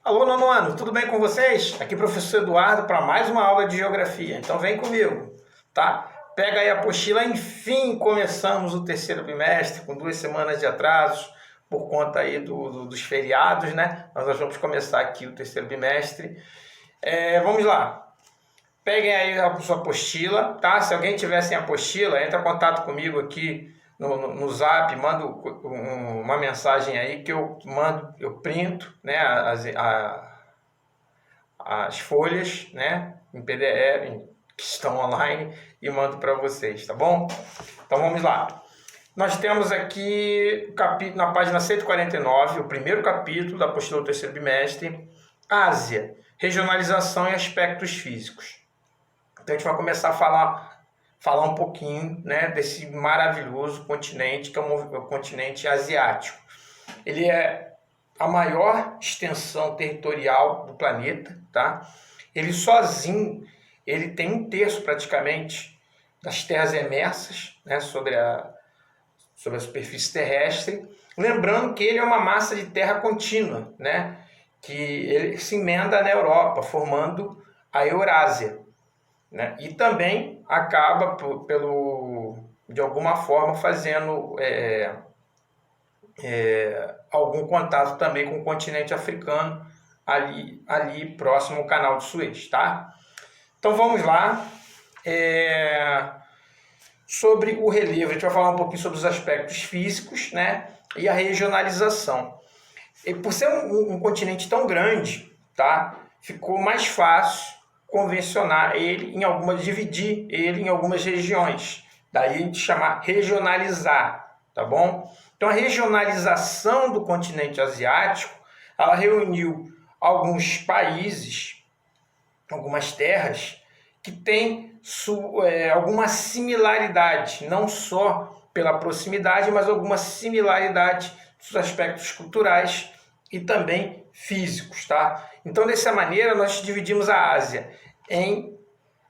Alô, nono ano, tudo bem com vocês? Aqui professor Eduardo para mais uma aula de geografia, então vem comigo, tá? Pega aí a apostila, enfim, começamos o terceiro bimestre com 2 semanas de atrasos por conta aí dos feriados, né? Mas nós vamos começar aqui o terceiro bimestre. Vamos lá, peguem aí a sua apostila, tá? Se alguém tiver sem apostila, entra em contato comigo aqui no Zap, manda uma mensagem aí que eu mando, eu printo, né, as folhas, né, em PDF que estão online e mando para vocês, tá bom? Então vamos lá. Nós temos aqui na página 149, o primeiro capítulo da apostila do terceiro bimestre, Ásia, regionalização e aspectos físicos. Então a gente vai começar a falar um pouquinho, né, desse maravilhoso continente que é o continente asiático. Ele é a maior extensão territorial do planeta, tá? Ele sozinho, ele tem 1/3 praticamente das terras emersas, né, sobre a superfície terrestre. Lembrando que ele é uma massa de terra contínua, né, que ele se emenda na Europa, formando a Eurásia, né? E também acaba de alguma forma fazendo algum contato também com o continente africano ali próximo ao canal de Suez, tá? Então vamos lá. Sobre o relevo, a gente vai falar um pouquinho sobre os aspectos físicos, né, e a regionalização. E por ser um continente tão grande, tá, ficou mais fácil dividir ele em algumas regiões. Daí a gente chamar regionalizar, tá bom? Então a regionalização do continente asiático, ela reuniu alguns países, algumas terras que têm alguma similaridade, não só pela proximidade, mas alguma similaridade dos aspectos culturais e também físicos, tá? Então, dessa maneira, nós dividimos a Ásia em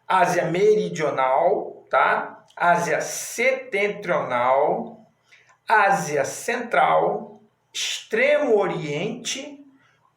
Ásia Meridional, tá? Ásia Setentrional, Ásia Central, Extremo Oriente,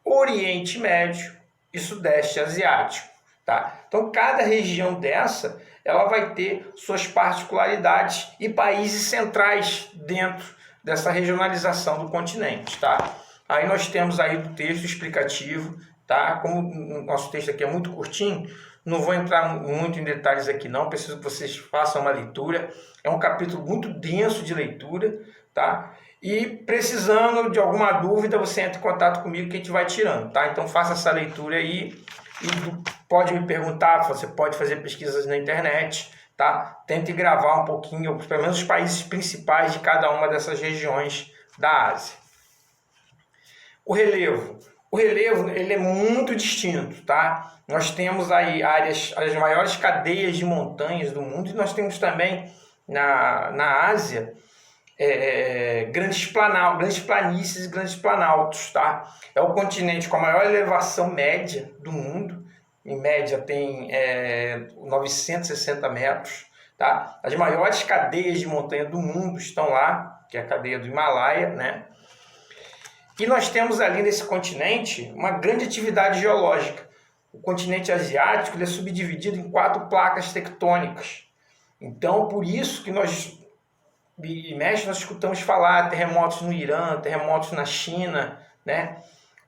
Oriente Médio e Sudeste Asiático, tá? Então, cada região dessa, ela vai ter suas particularidades e países centrais dentro dessa regionalização do continente, tá? Aí nós temos aí o texto explicativo, tá? Como o nosso texto aqui é muito curtinho, não vou entrar muito em detalhes aqui não, preciso que vocês façam uma leitura. É um capítulo muito denso de leitura, tá? E precisando de alguma dúvida, você entra em contato comigo que a gente vai tirando, tá? Então faça essa leitura aí e pode me perguntar, você pode fazer pesquisas na internet, tá? Tente gravar um pouquinho, pelo menos os países principais de cada uma dessas regiões da Ásia. O relevo, ele é muito distinto, tá? Nós temos aí as maiores cadeias de montanhas do mundo e nós temos também na Ásia grandes planícies e grandes planaltos, tá? É o continente com a maior elevação média do mundo, em média tem 960 metros, tá? As maiores cadeias de montanha do mundo estão lá, que é a cadeia do Himalaia, né? E nós temos ali nesse continente uma grande atividade geológica. O continente asiático ele é subdividido em 4 placas tectônicas. Então, por isso que nós escutamos falar terremotos no Irã, terremotos na China, né?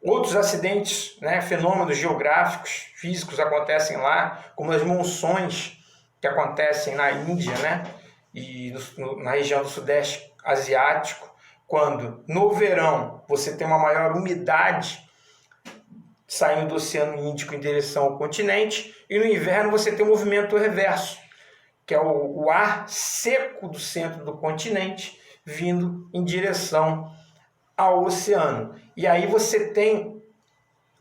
Outros acidentes, né, fenômenos geográficos, físicos acontecem lá, como as monções que acontecem na Índia, né? E na região do Sudeste Asiático, quando no verão você tem uma maior umidade saindo do Oceano Índico em direção ao continente, e no inverno você tem um movimento reverso, que é o ar seco do centro do continente vindo em direção ao oceano. E aí você tem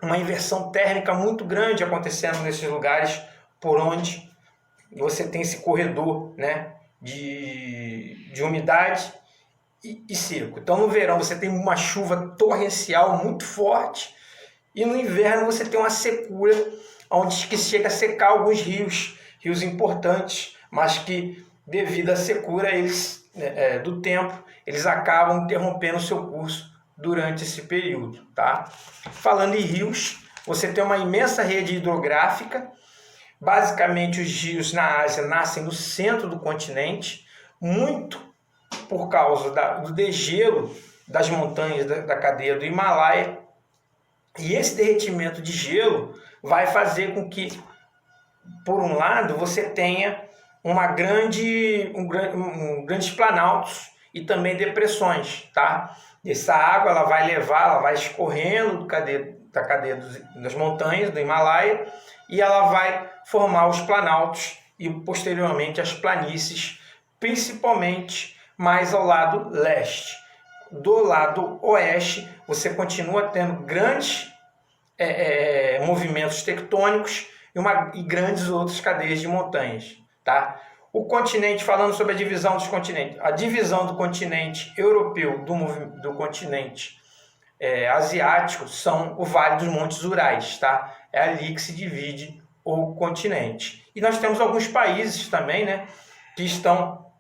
uma inversão térmica muito grande acontecendo nesses lugares por onde você tem esse corredor, né, de umidade e seco. Então no verão você tem uma chuva torrencial muito forte e no inverno você tem uma secura onde que chega a secar alguns rios importantes, mas que devido à secura do tempo, eles acabam interrompendo o seu curso durante esse período, tá? Falando em rios, você tem uma imensa rede hidrográfica. Basicamente, os rios na Ásia nascem no centro do continente, muito por causa do degelo das montanhas da cadeia do Himalaia. E esse derretimento de gelo vai fazer com que, por um lado, você tenha grandes planaltos e também depressões, tá? Essa água ela vai escorrendo da cadeia das montanhas do Himalaia e ela vai formar os planaltos e posteriormente as planícies, principalmente mais ao lado leste. Do lado oeste, você continua tendo grandes movimentos tectônicos e grandes outras cadeias de montanhas, tá? O continente, falando sobre a divisão dos continentes, a divisão do continente europeu do continente asiático são o Vale dos Montes Urais, tá? É ali que se divide o continente. E nós temos alguns países também, né, que estão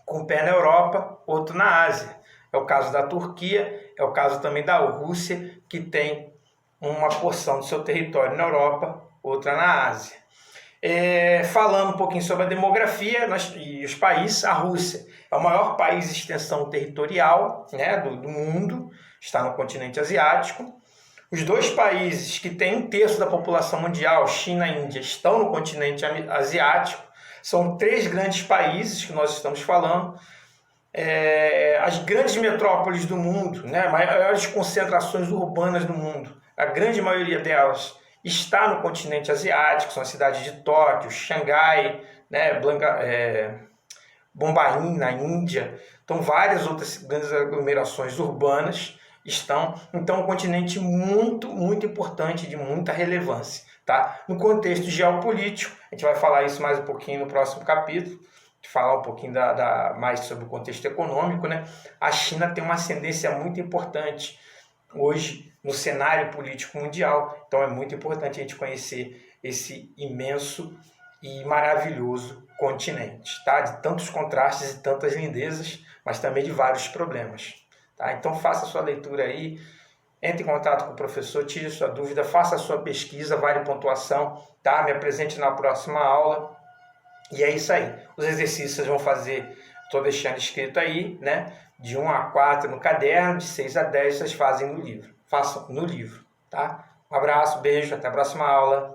com o pé na Europa, outro na Ásia. É o caso da Turquia, é o caso também da Rússia, que tem uma porção do seu território na Europa, outra na Ásia. Falando um pouquinho sobre a demografia e os países, a Rússia é o maior país de extensão territorial, né, do mundo, está no continente asiático. Os dois países que têm 1/3 da população mundial, China e Índia, estão no continente asiático. São 3 grandes países que nós estamos falando. As grandes metrópoles do mundo, né, maiores concentrações urbanas do mundo, a grande maioria delas está no continente asiático, são as cidades de Tóquio, Xangai, né, Bombaim, na Índia. Então, várias outras grandes aglomerações urbanas estão. Então, um continente muito, muito importante, de muita relevância. Tá? No contexto geopolítico, a gente vai falar isso mais um pouquinho no próximo capítulo, falar um pouquinho mais sobre o contexto econômico, né? A China tem uma ascendência muito importante hoje no cenário político mundial, então é muito importante a gente conhecer esse imenso e maravilhoso continente, tá? De tantos contrastes e tantas lindezas, mas também de vários problemas, tá? Então faça a sua leitura aí, entre em contato com o professor, tire sua dúvida, faça a sua pesquisa, vale pontuação, tá? Me apresente na próxima aula. E é isso aí. Os exercícios vocês vão fazer, estou deixando escrito aí, né? De 1 a 4 no caderno, de 6 a 10 vocês fazem no livro. Façam no livro, tá? Um abraço, beijo, até a próxima aula.